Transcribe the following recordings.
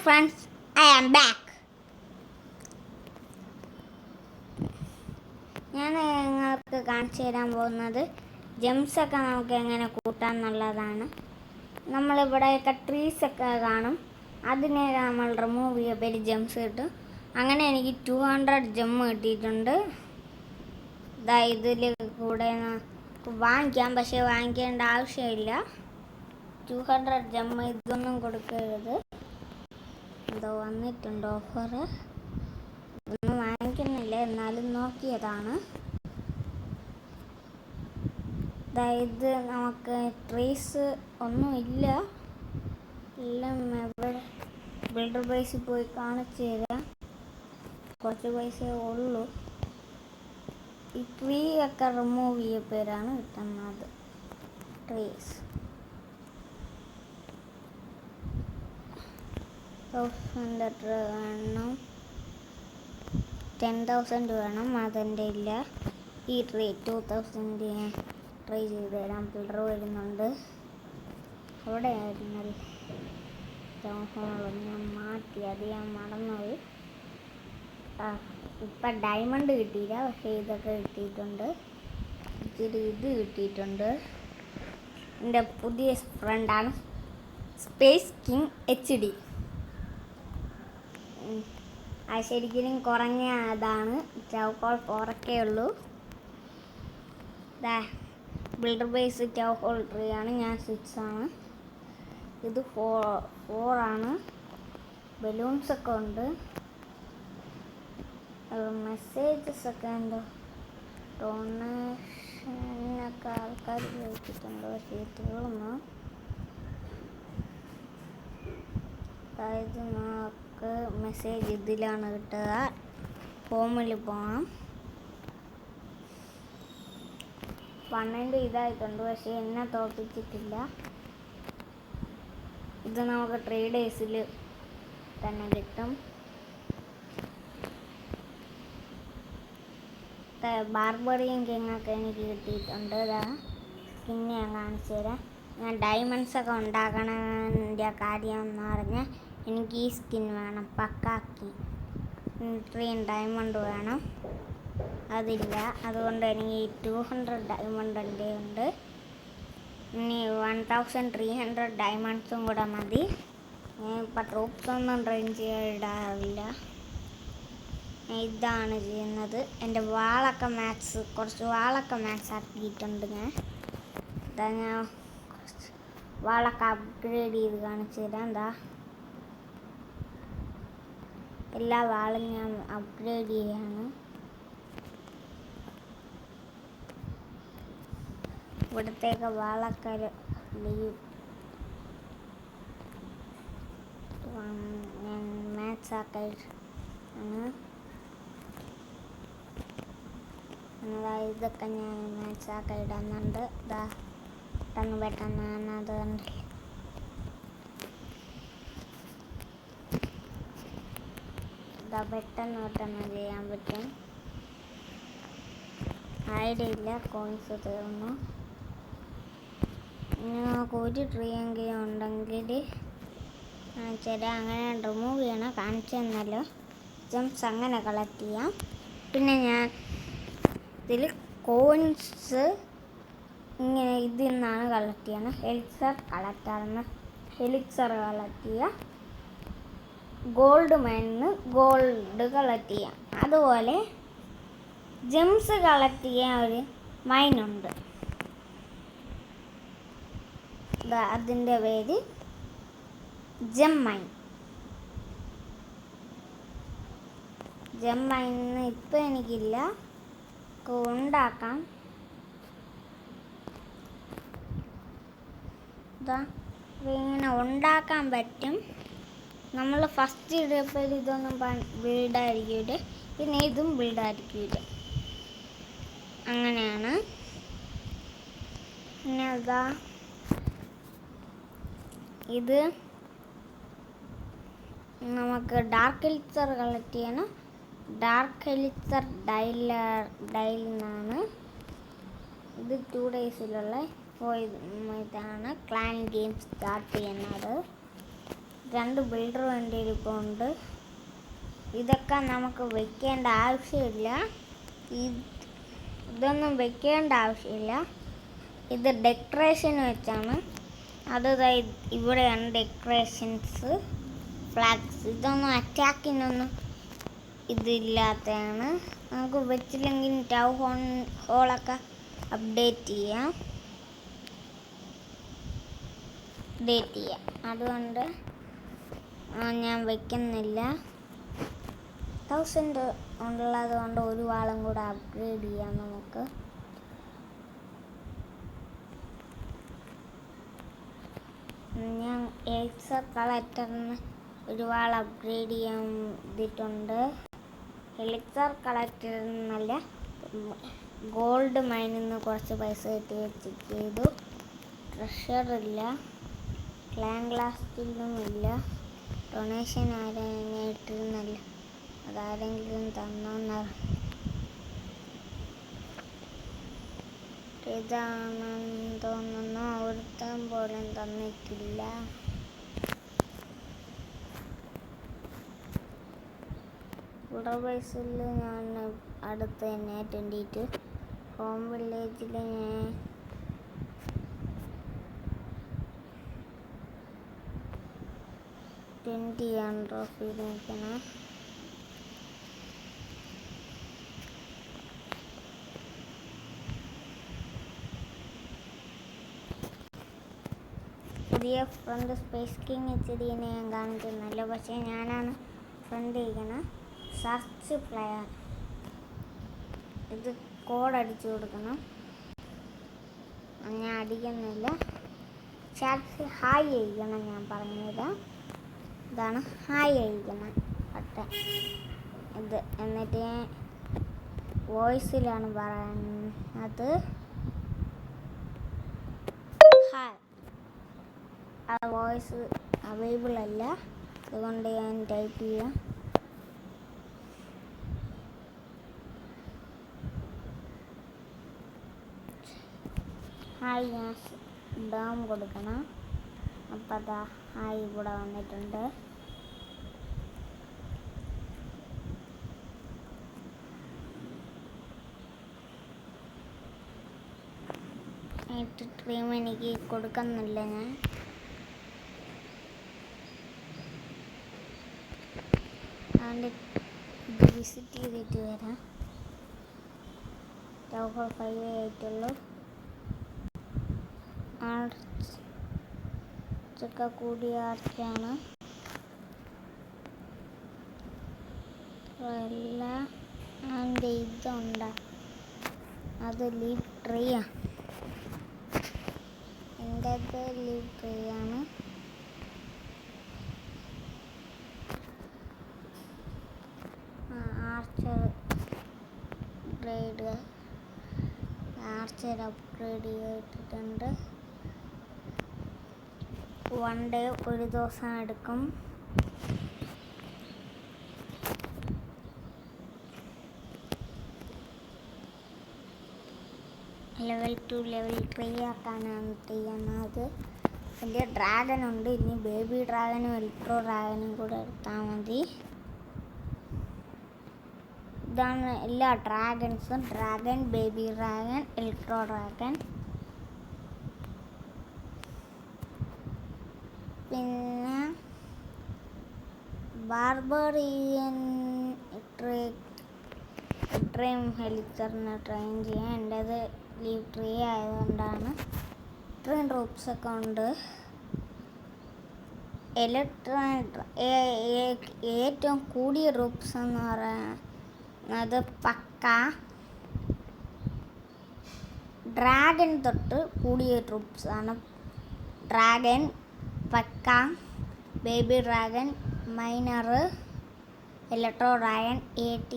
friends, I am back. ഞാൻ നിങ്ങൾക്ക് കാണിച്ചു തരാൻ പോകുന്നത് ജെംസൊക്കെ നമുക്ക് എങ്ങനെ കൂട്ടാമെന്നുള്ളതാണ്. നമ്മളിവിടെയൊക്കെ ട്രീസൊക്കെ കാണും, അതിനെ നമ്മൾ റിമൂവ് ചെയ്യപ്പോൾ ജെംസ് കിട്ടും. അങ്ങനെ എനിക്ക് 200 ജെം കിട്ടിയിട്ടുണ്ട്. ഇതിൽ കൂടെ വാങ്ങിക്കാം, പക്ഷേ വാങ്ങിക്കേണ്ട ആവശ്യമില്ല. 200 ജെം ഇതൊന്നും കൊടുക്കരുത്. എന്തോ വന്നിട്ടുണ്ട് ഓഫർ, ഇതൊന്നും വാങ്ങിക്കുന്നില്ല, എന്നാലും നോക്കിയതാണ്. ഇത് നമുക്ക് ട്രീസ് ഒന്നുമില്ല, എല്ലാം ബിൽഡർ പ്രൈസിൽ പോയി കാണിച്ചു തരാം. കുറച്ച് പൈസയേ ഉള്ളൂ. ഈ ട്രീ ഒക്കെ റിമൂവ് ചെയ്യപ്പോഴാണ് കിട്ടുന്നത്. ട്രീസ് 1000 വേണം, 10,000 വേണം, അതെൻ്റെ ഇല്ല. ഈ ട്രീ 2000 ട്രൈ ചെയ്ത് തരാം. ബിൽഡർ വരുന്നുണ്ട്. അവിടെ ആയിരുന്നല്ല ഞാൻ മാറ്റി, അത് ഞാൻ മറന്നുപോയി. ഇപ്പം ഡയമണ്ട് കിട്ടിയില്ല, പക്ഷേ ഇതൊക്കെ കിട്ടിയിട്ടുണ്ട്. ഇച്ചിരി ഇത് കിട്ടിയിട്ടുണ്ട്. എൻ്റെ പുതിയ ഫ്രണ്ടാണ് സ്പേസ് കിങ് HD. അത് ശരിക്കും കുറഞ്ഞ അതാണ്, ടൗഹോൾ 4 ഉള്ളൂ. ബിൽഡർ ബേസ് ടൗഹോൾ 3 ആണ്, ഞാൻ 6 ആണ്. ഇത് 4 ആണ്. ബലൂൺസൊക്കെ ഉണ്ട്, മെസ്സേജസ് ഒക്കെ എന്തോ ഡൊണേഷനൊക്കെ ആൾക്കാർ ചോദിച്ചിട്ടുണ്ട്, പക്ഷേ തീർന്നു. അതായത് നമുക്ക് മെസ്സേജ് ഇതിലാണ് കിട്ടുക. ഹോമിൽ പോകണം. 12 ഇതായിട്ടുണ്ട്, പക്ഷേ എന്നെ തോൽപ്പിച്ചിട്ടില്ല. ഇത് നമുക്ക് 3 ഡേയ്സിൽ തന്നെ കിട്ടും. ബാർബറിയൻ കിങ്ങൊക്കെ എനിക്ക് കിട്ടിയിട്ടുണ്ട്. സ്കിന്ന് ഞാൻ കാണിച്ചു തരാം. ഞാൻ ഡയമണ്ട്സൊക്കെ ഉണ്ടാക്കണതിൻ്റെ കാര്യം എന്ന് പറഞ്ഞാൽ എനിക്ക് ഈ സ്കിൻ വേണം, പക്കാക്കി. ഇത്രയും ഡയമണ്ട് വേണം, അതില്ല. അതുകൊണ്ട് എനിക്ക് 200 ഡയമണ്ട് എൻ്റെ ഉണ്ട്. ഇനി 1300 ഡയമണ്ട്സും കൂടെ മതി. ഞാൻ ഇപ്പം ട്രൂപ്സൊന്നും ട്രെയിൻ ചെയ്തിടാറില്ല. ഇതാണ് ചെയ്യുന്നത്. എൻ്റെ കുറച്ച് വാളൊക്കെ മാക്സ് ആക്കിയിട്ടുണ്ട്. ഞാൻ വാളൊക്കെ അപ്ഗ്രേഡ് ചെയ്ത് കാണിച്ചു തരാം. എല്ലാ വാളും ഞാൻ അപ്ഗ്രേഡ് ചെയ്യാണ്. ഇവിടത്തേക്ക് വാളൊക്കെ ഞാൻ മാക്സ് ആക്കിയിട്ടാണ്. ഇതൊക്കെ ഞാൻ മാക്സ് ആക്കി ഇടുന്നുണ്ട്. പെട്ടെന്ന് അത് കണ്ടില്ല. പെട്ടെന്ന് ചെയ്യാൻ പറ്റും. ഐഡിയ ഇല്ല, കോയിൻസ് തീർന്നു. ഇനി നമുക്ക് ഒരു ട്രീ എങ്കിലും ഉണ്ടെങ്കിൽ അങ്ങനെ റിമൂവ് ചെയ്യണം, കാണിച്ചു തന്നല്ലോ. ജംസ് അങ്ങനെ കളക്ട് ചെയ്യാം. പിന്നെ ഞാൻ ഇതിൽ കോയിൻസ് ഇങ്ങനെ ഇതിൽ നിന്നാണ് കളക്ട് ചെയ്യണം. ഹെലിക്സർ കളക്ട് ചെയ്യുക. ഗോൾഡ് മൈനിന്ന് ഗോൾഡ് കളക്ട് ചെയ്യാം. അതുപോലെ ജെംസ് കളക്ട് ചെയ്യാൻ ഒരു മൈനുണ്ട്. അതിൻ്റെ പേര് ജെം മൈൻ. ജെം മൈനിന്ന് ഇപ്പം എനിക്കില്ല, ഉണ്ടാക്കാം. ഇങ്ങനെ ഉണ്ടാക്കാൻ പറ്റും. നമ്മൾ ഫസ്റ്റ് ഇടുമ്പോൾ ഇതൊന്നും ബിൽഡായിരിക്കില്ല, പിന്നെ ഇതും ബിൽഡായിരിക്കില്ല. അങ്ങനെയാണ്. പിന്നെ ഇത് നമുക്ക് ഡാർക്ക് എലിക്സർ കളക്ട് ചെയ്യണം. ഡാർക്ക് എലിക്സർ ഡൈൽ നിന്നാണ്. ഇത് 2 ഡേയ്സിലുള്ള ഇതാണ് ക്ലാൻ ഗെയിം സ്റ്റാർട്ട് ചെയ്യുന്നത്. 2 ബിൽഡർ വേണ്ടി ഇരിപ്പുണ്ട്. ഇതൊക്കെ നമുക്ക് വെക്കേണ്ട ആവശ്യമില്ല. ഇതൊന്നും വെക്കേണ്ട ആവശ്യമില്ല. ഇത് ഡെക്കറേഷൻ വെച്ചാണ്. അത് ഇവിടെയാണ് ഡെക്കറേഷൻസ്, ഫ്ലാഗ്സ്. ഇതൊന്നും അറ്റാക്കിനൊന്നും ഇതില്ലാത്തതാണ്. നമുക്ക് വെച്ചില്ലെങ്കിൽ ടൗൺ ഹോളൊക്കെ അപ്ഡേറ്റ് ചെയ്യാം. അതുകൊണ്ട് ഞാൻ വെക്കുന്നില്ല. 1000 ഉള്ളത് കൊണ്ട് ഒരു വാളും കൂടെ അപ്ഗ്രേഡ് ചെയ്യാം നമുക്ക്. ഞാൻ എലിക്സർ കളക്ടറിന് ഒരു വാൾ അപ്ഗ്രേഡ് ചെയ്തിട്ടുണ്ട്. എലിക്സർ കളക്ടറിനല്ല, ഗോൾഡ് മൈനിൽ നിന്ന് കുറച്ച് പൈസ കിട്ടി ചെയ്തു. ട്രഷറില്ല, ക്ലാൻ ഗ്ലാസ്റ്റിലും ഇല്ല. ഡൊണേഷൻ ആരായിട്ടിരുന്നല്ല, അതാരെങ്കിലും തന്നോന്ന്. ഇതാണെന്ന് തോന്നുന്നു, ഒരുത്തം പോലും തന്നിട്ടില്ല. ബേസിൽ ഞാൻ അടുത്ത് തന്നെ 22 ഹോം വില്ലേജിൽ ഞാൻ 20 ആണ് ട്രോഫി നോക്കണം. പുതിയ ഫ്രണ്ട് സ്പേസ് കിങ് ഇച്ചിരിനെ ഞാൻ കാണിക്കുന്നില്ല, പക്ഷേ ഞാനാണ് ഫ്രണ്ട് ഇരിക്കണം. സെർച്ച് പ്ലെയർ, ഇത് കോഡ് അടിച്ചു കൊടുക്കണം. ഞാൻ അടിക്കുന്നില്ല. ചാറ്റ് ഹായ് അയക്കണം, ഞാൻ പറഞ്ഞുതരാം. ഇതാണ് ഹായ് അയക്കണം ബട്ടൺ. ഇത് എന്നിട്ട് വോയിസിലാണ് പറയുന്നത്. ഹായ്, ആ വോയിസ് അവൈലബിൾ അല്ല, അതുകൊണ്ട് ഞാൻ ടൈപ്പ് ചെയ്യാം. ഹായ്, ഞാൻ ഡാം കൊടുക്കണം. അപ്പം അതാ ഹായ് ഇവിടെ വന്നിട്ടുണ്ട്. ട്രീം എനിക്ക് കൊടുക്കുന്നില്ല. ഞാൻ അതുകൊണ്ട് ഇത് വിസിറ്റ് ചെയ്തിട്ട് വരാം. ടൗൺ ഹോൾ 5 ആയിട്ടുള്ളൂ. ആർച്ചൊക്കെ കൂടിയ ആർച്ചാണ്. എല്ലാം അതിൻ്റെ ഇതുണ്ട്, അത് ലീവ് ട്രീയാണ്. എൻ്റെ ലീവ് ട്രീയാണ്. ആർച്ചർ അപ്ഗ്രേഡ് ചെയ്തിട്ടുണ്ട്. 1 ഡേ, ഒരു ദിവസം എടുക്കും. ലെവൽ 2 ലെവൽ 3 ആക്കാനാണ് ചെയ്യുന്നത്. വലിയ ഡ്രാഗനുണ്ട്. ഇനി ബേബി ഡ്രാഗനും ഇലക്ട്രോ ഡ്രാഗനും കൂടെ എടുത്താൽ മതി. ഇതാണ് എല്ലാ ഡ്രാഗൺസും. Dragon, baby dragon, electro dragon. പിന്നെ ബാർബറിയൻ ഇത്രയും ഹെലിക്സറിനെ ട്രെയിൻ ചെയ്യാൻ. എൻ്റേത് ലീവ് ട്രീ ആയതുകൊണ്ടാണ്. ഇത്രയും റൂപ്സൊക്കെ ഉണ്ട്. ഏറ്റവും കൂടിയ റൂപ്സ് എന്ന് പറയുന്നത് പക്ക ഡ്രാഗൺ തൊട്ട് കൂടിയ ട്രൂപ്സാണ്. Dragon, PEKKA, baby dragon, miner, electro dragon, AT,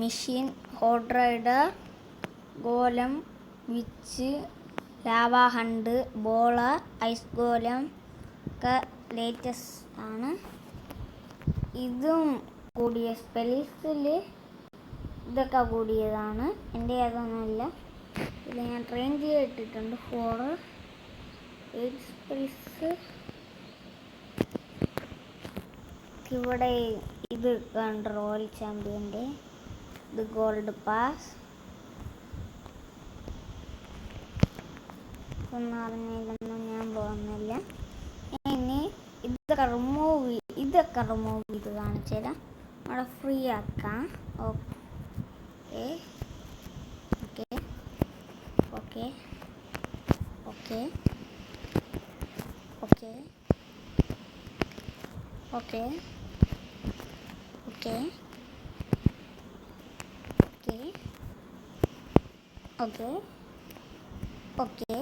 machine, hog rider, golem, witch, lava hound, bowler, ice golem ഒക്കെ ലേറ്റസ്റ്റ് ആണ്. ഇതും കൂടിയ സ്പെൽസിൽ ഇതൊക്കെ കൂടിയതാണ്. എൻ്റെ അതൊന്നുമില്ല. ഇത് ഞാൻ ട്രെയിൻ ചെയ്തിട്ടിട്ടുണ്ട് 4. സ്കിൽസ് ഇവിടെ ഇത് കണ്ട് റോയൽ ചാമ്പ്യൻ്റെ ഇത് ഗോൾഡ് പാസ് ഒന്നും അറിഞ്ഞില്ലെന്നും ഞാൻ പോകുന്നില്ല. ഇനി ഇതൊക്കെ റിമൂവ് ചെയ്ത് കാണിച്ചു തരാം. അവിടെ ഫ്രീ ആക്കാം. Okay okay okay okay okay okay okay okay okay okay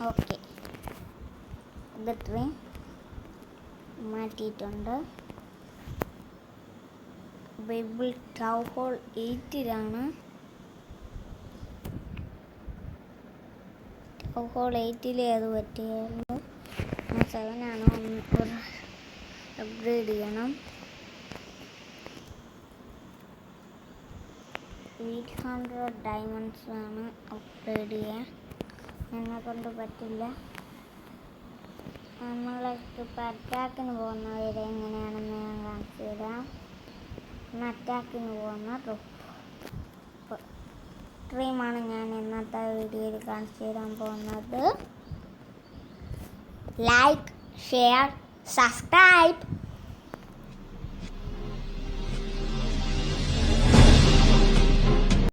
okay ഇത് ട്രെയിൻ മാറ്റിയിട്ടുണ്ട്. ബൈബിൾ ടൗൺ ഹോൾ 8-ലാണ്. ടൗൺ ഹോൾ 8-ലേ അത് പറ്റിയുള്ളൂ. 7-ആണ്. ഒരു അപ്ഗ്രേഡ് ചെയ്യണം. 800 ഡയമണ്ട്സ് ആണ് അപ്ഗ്രേഡ് ചെയ്യാൻ. എന്നെ കൊണ്ട് പറ്റില്ല. നമ്മളിപ്പോൾ അറ്റാക്കിന് പോകുന്നവരെ എങ്ങനെയാണെന്ന് ഞാൻ കാണിച്ചു തരാം. അറ്റാക്കിന് പോകുന്ന ഡ്രീമാണ് ഞാൻ ഇന്നത്തെ വീഡിയോയിൽ കാണിച്ചു തരാൻ പോകുന്നത്. Like, share, subscribe.